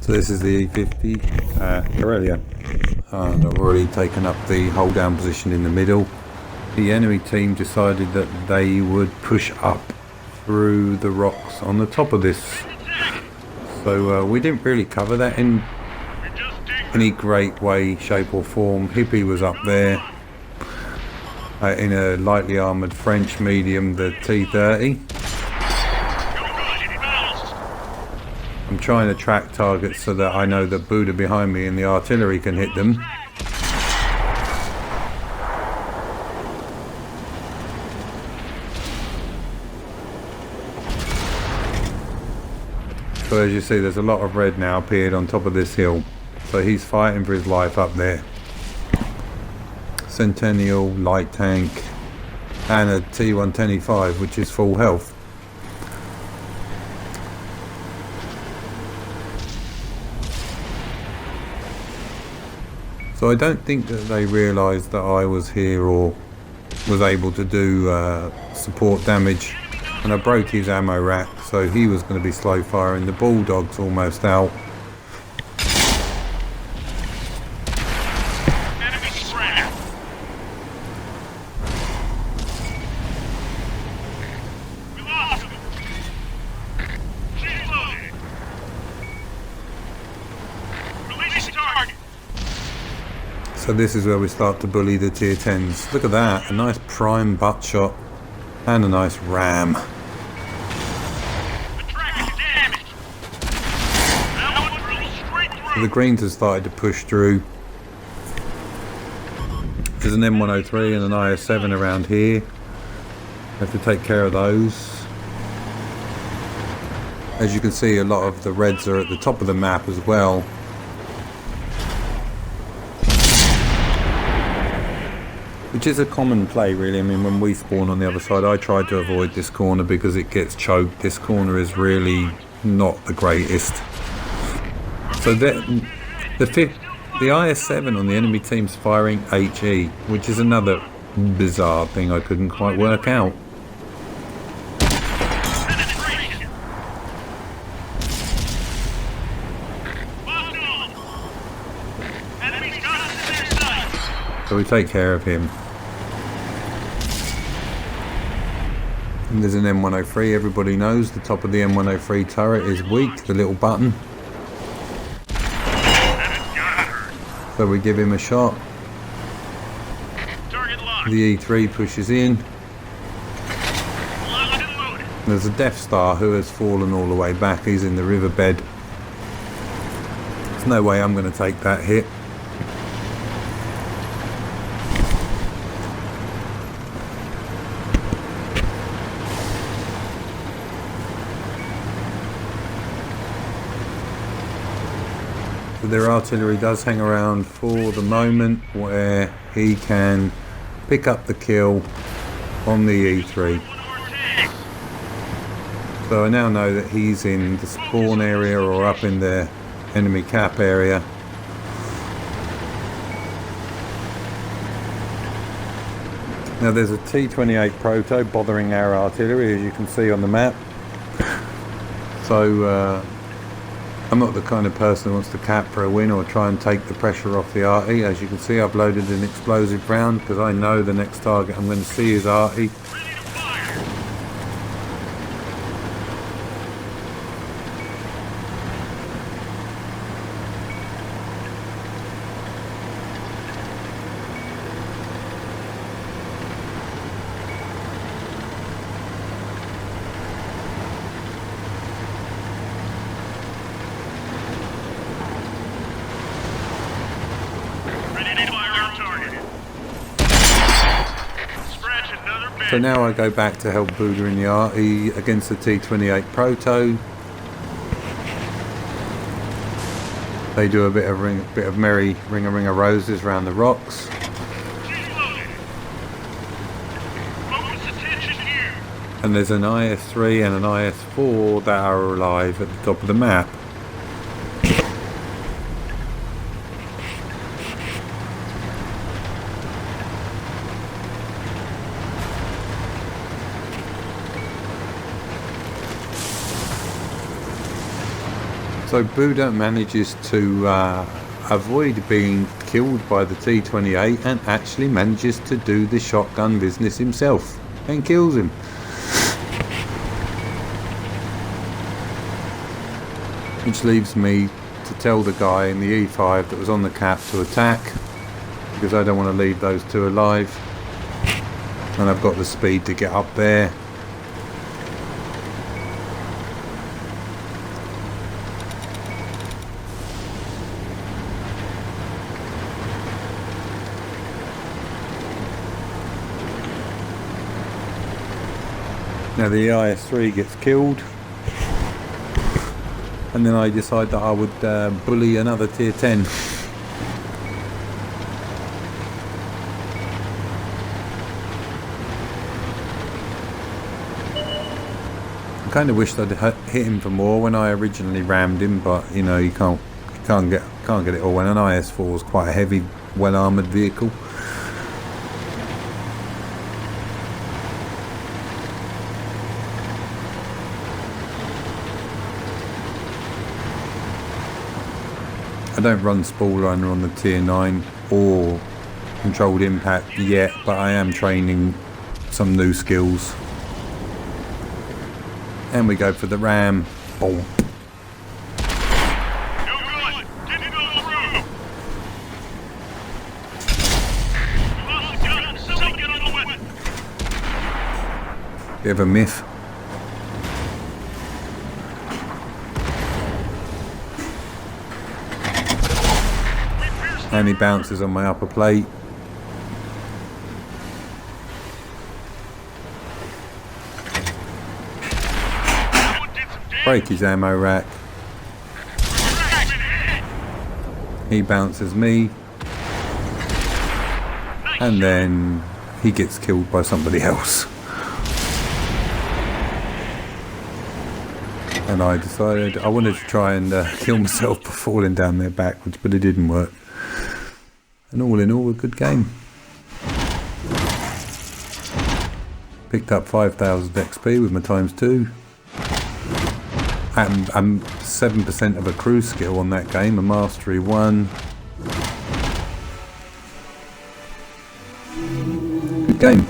So this is the E50 earlier, and I've already taken up the hold down position in the middle. The enemy team decided that they would push up through the rocks on the top of this, so we didn't really cover that in any great way, shape or form. Hippie was up there in a lightly armoured French medium, the T30. I'm trying to track targets so that I know that Buddha behind me and the artillery can hit them. So as you see, there's a lot of red now appeared on top of this hill. So he's fighting for his life up there. Centennial, light tank, and a T125, which is full health. So I don't think that they realised that I was here or was able to do support damage, and I broke his ammo rack, so he was going to be slow firing. The Bulldog's almost out. So this is where we start to bully the tier 10s. Look at that, a nice prime butt shot and a nice ram. So the greens have started to push through. There's an M103 and an IS-7 around here. Have to take care of those. As you can see, a lot of the reds are at the top of the map as well. Which is a common play really. I mean, when we spawn on the other side, I try to avoid this corner because it gets choked. This corner is really not the greatest. So the IS-7 on the enemy team's firing HE, which is another bizarre thing I couldn't quite work out. So we take care of him. And there's an M103, everybody knows the top of the M103 turret is weak, the little button. So we give him a shot. The E3 pushes in. There's a Death Star who has fallen all the way back, he's in the riverbed. There's no way I'm going to take that hit. Their artillery does hang around for the moment where he can pick up the kill on the E3. So I now know that he's in the spawn area or up in the enemy cap area. Now there's a T28 Proto bothering our artillery, as you can see on the map. So I'm not the kind of person who wants to cap for a win or try and take the pressure off the arty. As you can see, I've loaded an explosive round because I know the next target I'm going to see is arty. So now I go back to help Buddha in the arty against the T28 Proto. They do a bit of merry ring of roses around the rocks. And there's an IS-3 and an IS-4 that are alive at the top of the map. So Buddha manages to avoid being killed by the T-28 and actually manages to do the shotgun business himself and kills him. Which leaves me to tell the guy in the E5 that was on the cap to attack, because I don't want to leave those two alive, and I've got the speed to get up there. Now the IS-3 gets killed, and then I decide that I would bully another tier 10. I kind of wished I'd hit him for more when I originally rammed him, but you know, you can't get it all. When an IS-4 is quite a heavy, well-armoured vehicle. I don't run spool runner on the tier 9 or controlled impact yet, but I am training some new skills. And we go for the ram. Boom. Bit of a myth. And he bounces on my upper plate. Break his ammo rack. He bounces me. And then he gets killed by somebody else. And I decided I wanted to try and kill myself by falling down there backwards, but it didn't work. And all in all, a good game. Picked up 5,000 XP with my ×2. I'm 7% of a cruise skill on that game, a mastery 1. Good game.